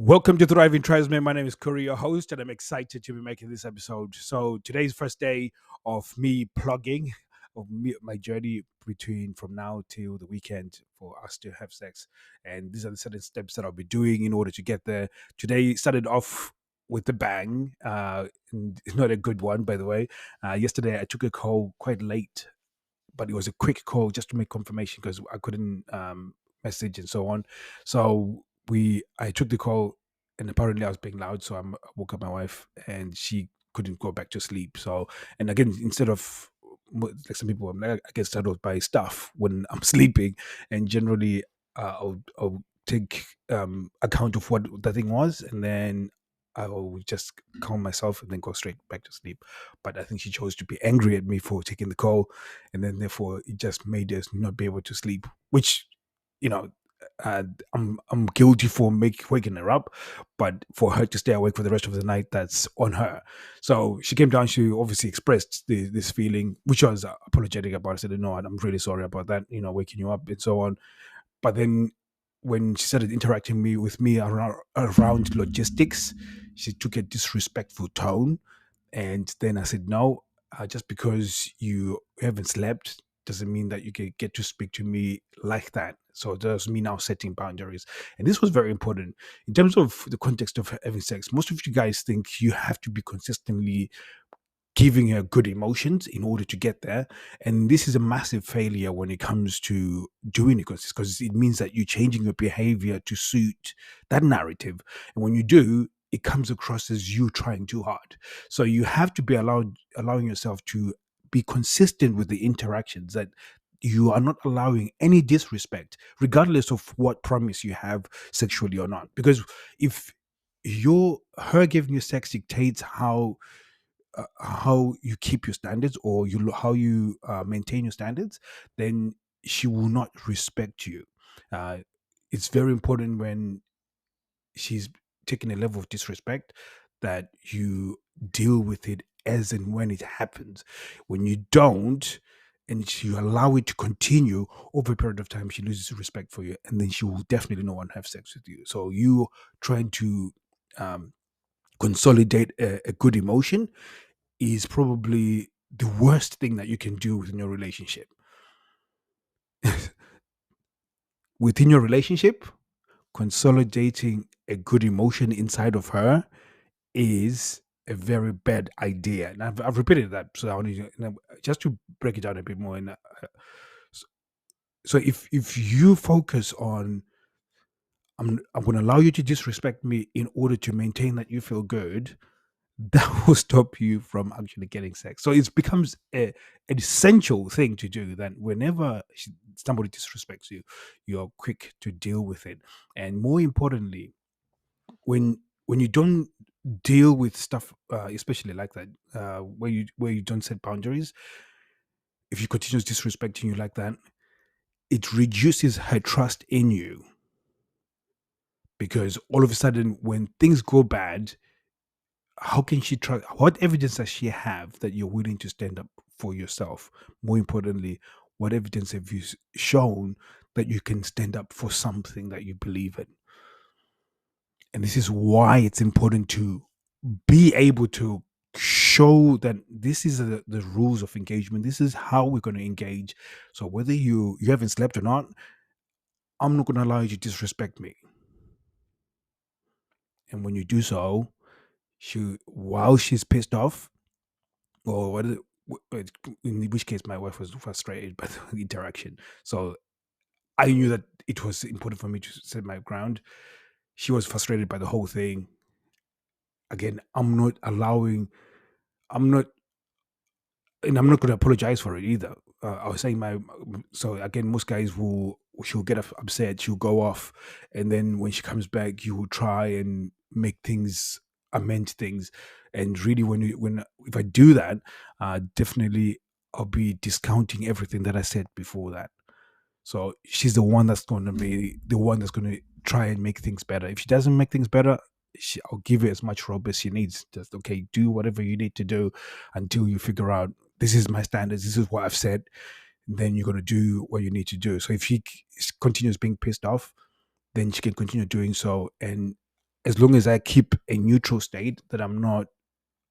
Welcome to Thriving Tribesmen. My name is Curry, your host, and I'm excited to be making this episode. So today's first day of me plugging my journey between from now till the weekend for us to have sex. And these are the certain steps that I'll be doing in order to get there. Today started off with the bang. And it's not a good one, by the way. Yesterday I took a call quite late, but it was a quick call just to make confirmation because I couldn't message and so on. So I took the call, and apparently I was being loud, so I woke up my wife, and she couldn't go back to sleep. So, and again, instead of like some people, I get startled by stuff when I'm sleeping, and generally I'll take account of what the thing was, and then I'll just calm myself and then go straight back to sleep. But I think she chose to be angry at me for taking the call, and then therefore it just made us not be able to sleep, which you know I'm guilty for waking her up, but for her to stay awake for the rest of the night, that's on her. So she came down. She obviously expressed this feeling, which I was apologetic about. I said, "No, I'm really sorry about that. Waking you up and so on." But then when she started interacting with me around logistics, she took a disrespectful tone, and then I said, no, just because you haven't slept doesn't mean that you can get to speak to me like that. So it does me now setting boundaries. And this was very important in terms of the context of having sex. Most of you guys think you have to be consistently giving her good emotions in order to get there. And this is a massive failure when it comes to doing it, because it means that you're changing your behavior to suit that narrative. And when you do, it comes across as you trying too hard. So you have to be allowing yourself to be consistent with the interactions, that you are not allowing any disrespect, regardless of what promise you have sexually or not. Because if her giving you sex dictates how you keep your standards, or how you maintain your standards, then she will not respect you. Uh, it's very important when she's taking a level of disrespect that you deal with it as and when it happens. When you don't, and you allow it to continue over a period of time, she loses respect for you, and then she will definitely not want to have sex with you. So you trying to um, consolidate a good emotion is probably the worst thing that you can do within your relationship. Within your relationship, consolidating a good emotion inside of her is a very bad idea. And I've repeated that, so I want just to break it down a bit more. And so if you focus on, I'm going to allow you to disrespect me in order to maintain that you feel good, that will stop you from actually getting sex. So it becomes an essential thing to do, that whenever somebody disrespects you, you're quick to deal with it. And more importantly, when you don't deal with stuff, especially like that, where you don't set boundaries, if you continue disrespecting you like that, it reduces her trust in you, because all of a sudden when things go bad, how can she trust? What evidence does she have that you're willing to stand up for yourself? More importantly, what evidence have you shown that you can stand up for something that you believe in? And this is why it's important to be able to show that this is the rules of engagement. This is how we're going to engage. So whether you haven't slept or not, I'm not going to allow you to disrespect me. And when you do so, while she's pissed off, or in which case my wife was frustrated by the interaction. So I knew that it was important for me to set my ground. She was frustrated by the whole thing. Again, I'm not, and I'm not going to apologize for it either. I was saying so again, most guys she'll get upset, she'll go off, and then when she comes back, you will try and amend things. And really, if I do that, definitely I'll be discounting everything that I said before that. So she's the one that's going to be the one that's going to try and make things better. If she doesn't make things better, I'll give her as much rope as she needs. Just, okay, do whatever you need to do until you figure out, this is my standards, this is what I've said. Then you're going to do what you need to do. So if she continues being pissed off, then she can continue doing so. And as long as I keep a neutral state, that I'm not,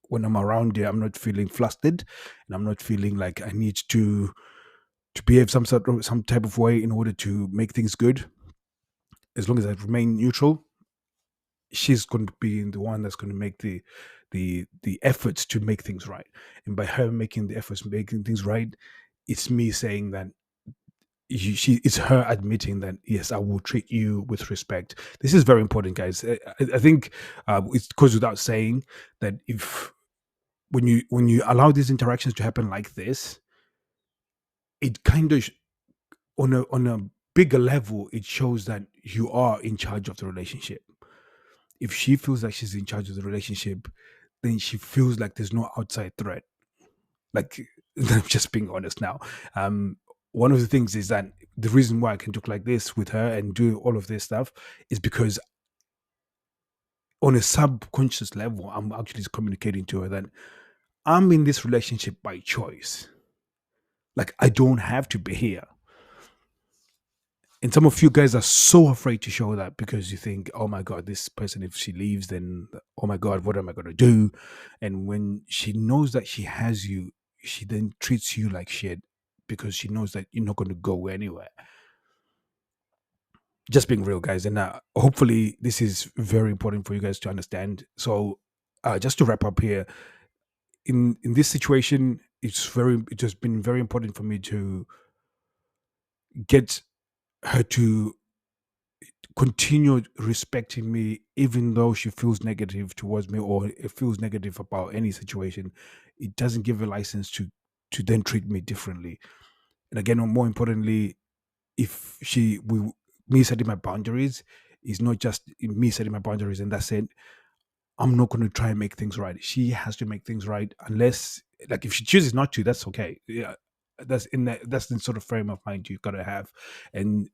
when I'm around her, I'm not feeling flustered, and I'm not feeling like I need to behave some type of way in order to make things good. As long as I remain neutral, she's going to be the one that's going to make the efforts to make things right. And by her making the efforts making things right, it's me saying that she it's her admitting that, yes, I will treat you with respect. This is very important, guys. I think it goes without saying that if when you allow these interactions to happen like this, it kind of on a bigger level, it shows that you are in charge of the relationship. If she feels like she's in charge of the relationship, then she feels like there's no outside threat. Like, I'm just being honest now. Um, One of the things is that the reason why I can talk like this with her and do all of this stuff is because on a subconscious level, I'm actually communicating to her that I'm in this relationship by choice. Like, I don't have to be here. And some of you guys are so afraid to show that because you think, oh my God, this person, if she leaves, then oh my God, what am I going to do? And when she knows that she has you, she then treats you like shit because she knows that you're not going to go anywhere. Just being real, guys. And hopefully, this is very important for you guys to understand. So, just to wrap up here, in this situation, it has been very important for me to get her to continue respecting me, even though she feels negative towards me or it feels negative about any situation. It doesn't give a license to then treat me differently. And again, more importantly, if she we me setting my boundaries is not just me setting my boundaries and that's it. I'm not going to try and make things right. She has to make things right, unless, like, if she chooses not to, that's okay. Yeah, that's the sort of frame of mind you've got to have, and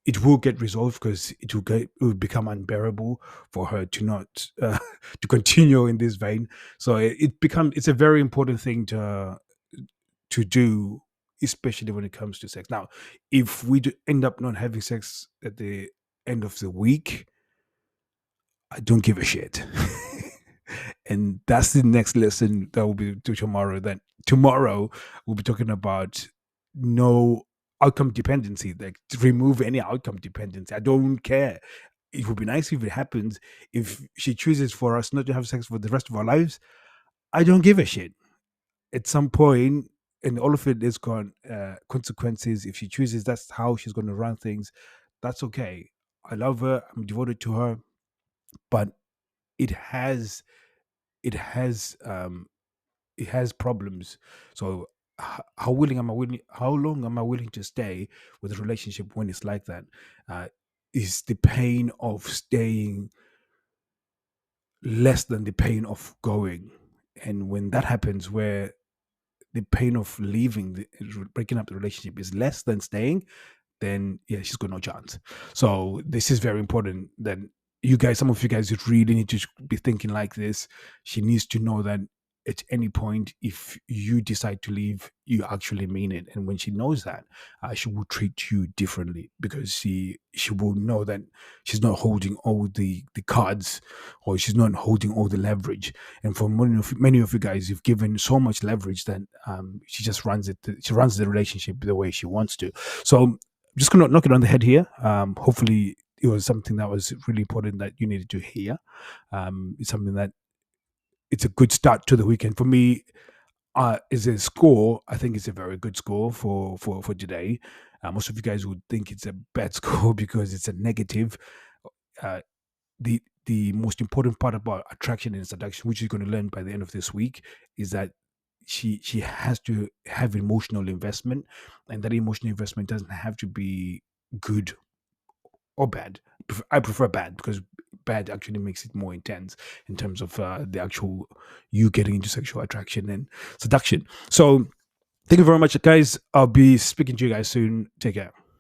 it will get resolved because it will become unbearable for her to not to continue in this vein. So it's a very important thing to do, especially when it comes to sex. Now, if we do end up not having sex at the end of the week, I don't give a shit. And that's the next lesson that will be to tomorrow. That tomorrow we'll be talking about no outcome dependency, like to remove any outcome dependency. I don't care. It would be nice if it happens. If she chooses for us not to have sex for the rest of our lives, I don't give a shit. At some point, and all of it is gone consequences. If she chooses, that's how she's going to run things. That's okay. I love her. I'm devoted to her, but it has it has um it has problems. So how willing am I willing? How long am I willing to stay with a relationship when it's like that? Uh, is the pain of staying less than the pain of going? And when that happens, where the pain of leaving, breaking up the relationship is less than staying, then yeah, she's got no chance. So this is very important that you guys, some of you guys, you really need to be thinking like this. She needs to know that at any point, if you decide to leave, you actually mean it. And when she knows that, she will treat you differently because she will know that she's not holding all the cards, or she's not holding all the leverage. And for many of you guys, you've given so much leverage that she just runs it. She runs the relationship the way she wants to. So I'm just gonna knock it on the head here. Hopefully, it was something that was really important that you needed to hear. It's something that it's a good start to the weekend for me. Is a score. I think it's a very good score for today. Most of you guys would think it's a bad score because it's a negative. Uh, the most important part about attraction and seduction, which you're going to learn by the end of this week, is that she has to have emotional investment, and that emotional investment doesn't have to be good or bad. I prefer bad because bad actually makes it more intense in terms of the actual you getting into sexual attraction and seduction. So thank you very much, guys. I'll be speaking to you guys soon. Take care.